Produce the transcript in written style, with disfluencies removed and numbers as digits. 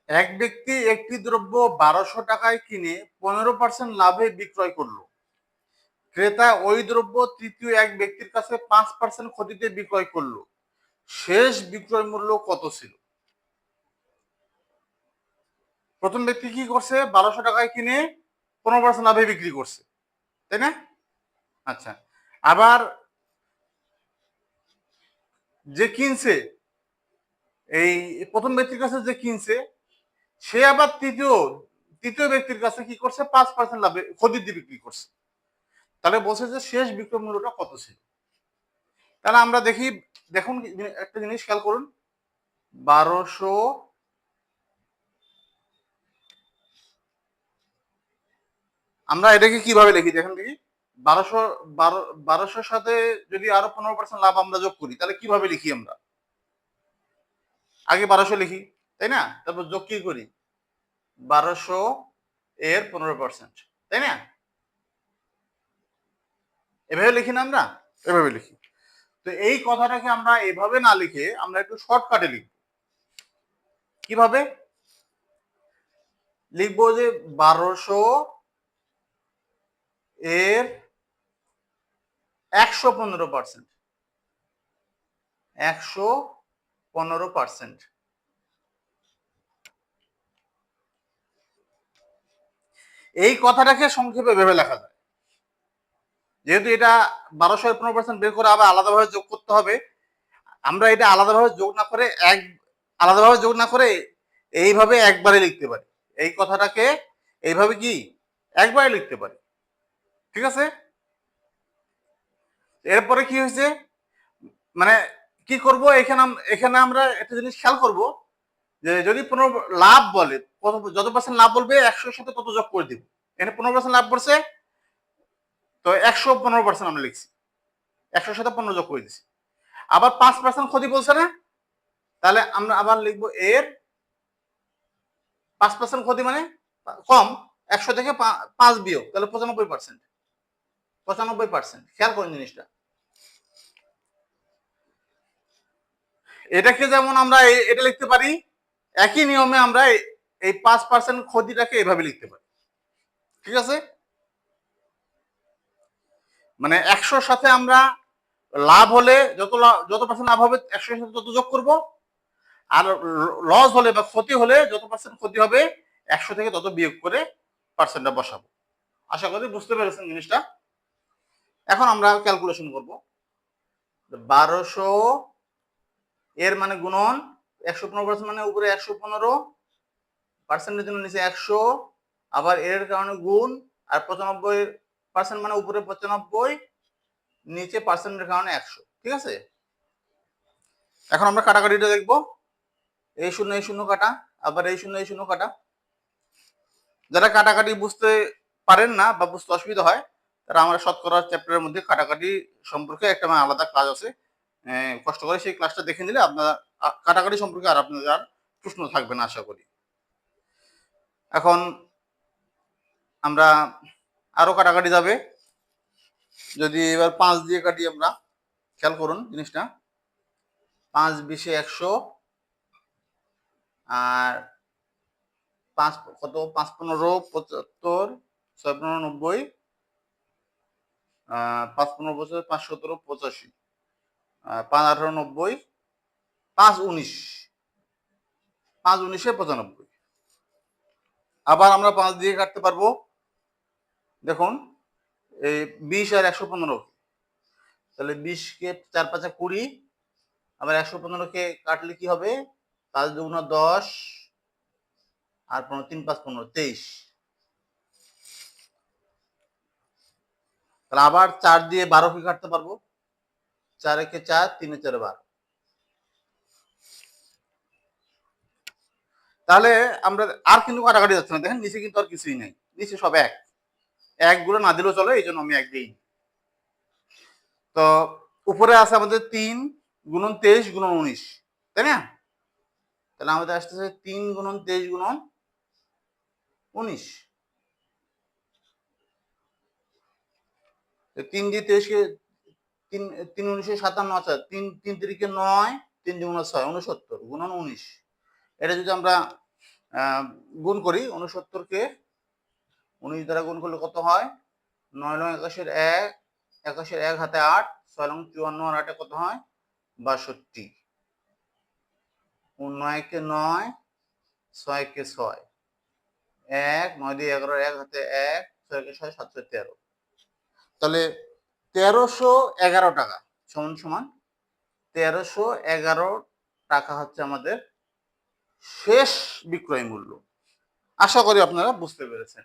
এক ব্যক্তি একটি দ্রব্য 1200 টাকায় কিনে 15% লাভে বিক্রয় করলো। ক্রেতা ওই দ্রব্য তৃতীয় এক ব্যক্তির কাছে 5% ক্ষতিতে বিক্রয় করলো। শেষ বিক্রয় মূল্য কত ছিল? প্রথম ব্যক্তি কি করছে? 1200 টাকায় কিনে 15% লাভে বিক্রি করছে, তাই না? আচ্ছা, আবার যে কিনছে, এই প্রথম ব্যক্তির কাছে যে কিনছে, সে আবার তৃতীয় ব্যক্তির কাছে কি করছে? 5% লাভে ক্ষতি দিয়ে বিক্রি করছে। তাহলে বলছে যে শেষ বিক্রয় মূল্যটা কত ছিল। তাহলে আমরা দেখি, দেখুন একটা জিনিস খেয়াল করুন, 1200 আমরা এটাকে কিভাবে লিখি দেখেন দেখি। 1200 সাথে যদি আরো 15% লাভ আমরা যোগ করি, তাহলে কিভাবে লিখি আমরা? আগে 1200 লিখি, তাই না? তারপর যোগ কি করি? 1200 এর 15%, তাই না? এভাবে লিখি না আমরা? এভাবে লিখি। তো এই কথাটাকে আমরা এভাবে না লিখে আমরা একটু শর্টকাটে লিখব। কিভাবে লিখবো? যে 1200 এর 115%, 115%। এই কথাটাকে সংক্ষেপে ভেবে লেখা যায়। যেহেতু এটা 1200 এর 15% বের করে আবার আলাদাভাবে যোগ করতে হবে, আমরা এটা আলাদাভাবে যোগ না করে এইভাবে একবারে লিখতে পারি। এই কথাটাকে এইভাবে কি একবারে লিখতে পারি, ঠিক আছে? এরপরে কি হয়েছে, মানে কি করব, এখানে আমরা একটা জিনিস খেয়াল করব, যে যদি 15 লাভ বলে, যত পার্সেন্ট লাভ বলবে 100 এর সাথে তত যোগ করে দিব। এখানে 15% লাভ বলছে, তো 115% আমরা লিখছি, 100 এর সাথে 15 যোগ করে দিছি। আবার 5% ক্ষতি বলছে না, তাহলে আমরা আবার লিখবো এর 5% ক্ষতি মানে কম, 100 থেকে 5 বিয়োগ, তাহলে 95%। 95%, খেয়াল করেন জিনিসটা। এটাকে যেমন আমরা এটা লিখতে পারি, একই নিয়মে আমরা এই 5% ক্ষতিটাকে এভাবে লিখতে পারি, ঠিক আছে? মানে 100 সাথে আমরা লাভ হলে যত পার্সেন্ট লাভ হবে 100 এর সাথে তত যোগ করব, আর লস হলে বা ক্ষতি হলে যত পার্সেন্ট ক্ষতি হবে 100 থেকে তত বিয়োগ করে পার্সেন্টটা বসাবো। আশা করি বুঝতে পেরেছেন জিনিসটা। এখন আমরা ক্যালকুলেশন করব। 1200 এর মানে গুণন 115% মানে উপরে 115%, জন্য নিচে 100, আবার এর কারণে গুণ, আর 95% মানে উপরে 95, নিচে পার্সেন্টের কারণে 100, ঠিক আছে? এখন আমরা কাটাকাটিটা দেখব। এই শূন্য কাটা, আবার এই শূন্য কাটা। যারা কাটাকাটি বুঝতে পারেন না বা বুঝতে অসুবিধা হয়, তারা আমরা শতকরা চ্যাপ্টারের মধ্যে কাটাকাটি সম্পর্কে একটা আলাদা ক্লাস আছে, কষ্ট করে সেই ক্লাসটা দেখে নিলে আপনারা কাটাকাটি সম্পর্কে আর আপনাদের আর প্রশ্ন থাকবে না আশা করি। এখন আমরা আরো কাটাকাটি যাবে। যদি এবার 5 দিয়ে কাটি আমরা, খেয়াল করুন জিনিসটা। 5 20 100, আর 5 কত, 5 15 75, 6 15 90, 5 15 বছর 5 17 85, 5 18 90, 5 19, 5 19 95। আবার আমরা 5 দিয়ে কাটতে পারবো। দেখুন এই 20 আর 115, তাহলে 20 কে 4 5 20, আবার 115 কে কাটলে কি হবে? 5 2 10, আর 15 3 5 15 23। তাহলে আবার 4 দিয়ে 12 কে কাটতে পারবো। 4 একে 4, 3 এ 4 12। তাহলে আমরা আর কিন্তু কাটাকাটি যাচ্ছে না, দেখেন নিচে কিন্তু আর কিছুই নাই, নিচে সব এক গুলো না দিলেও চলে, এই জন্য আমি এক দিই। তো উপরে আছে আমাদের 3 গুণন 23 গুণন 19, তাই না? তাহলে আমাদের আসতেছে 3 গুণন 23 গুণন 19। 3 দিয়ে 23 কে 3 3 19 57, আচ্ছা 3 3 3 9, 3 2 6 69 গুণন 19। এটা যদি আমরা গুণ করি 69কে 19 দ্বারা গুণ করলে কত হয়? 9 লং 21-এর 1, 21-এর 1 হাতে 8, 6 লং 54 আর 8-এ কত হয়? 62। 9-কে 9, 6-কে 6, 1, 9 দিয়ে 11, 1 হাতে 1, 6-কে 6, 713। তাহলে 1311 টাকা সমান সমান 1311 টাকা হচ্ছে আমাদের শেষ বিক্রয় মূল্য। আশা করি আপনারা বুঝতে পেরেছেন।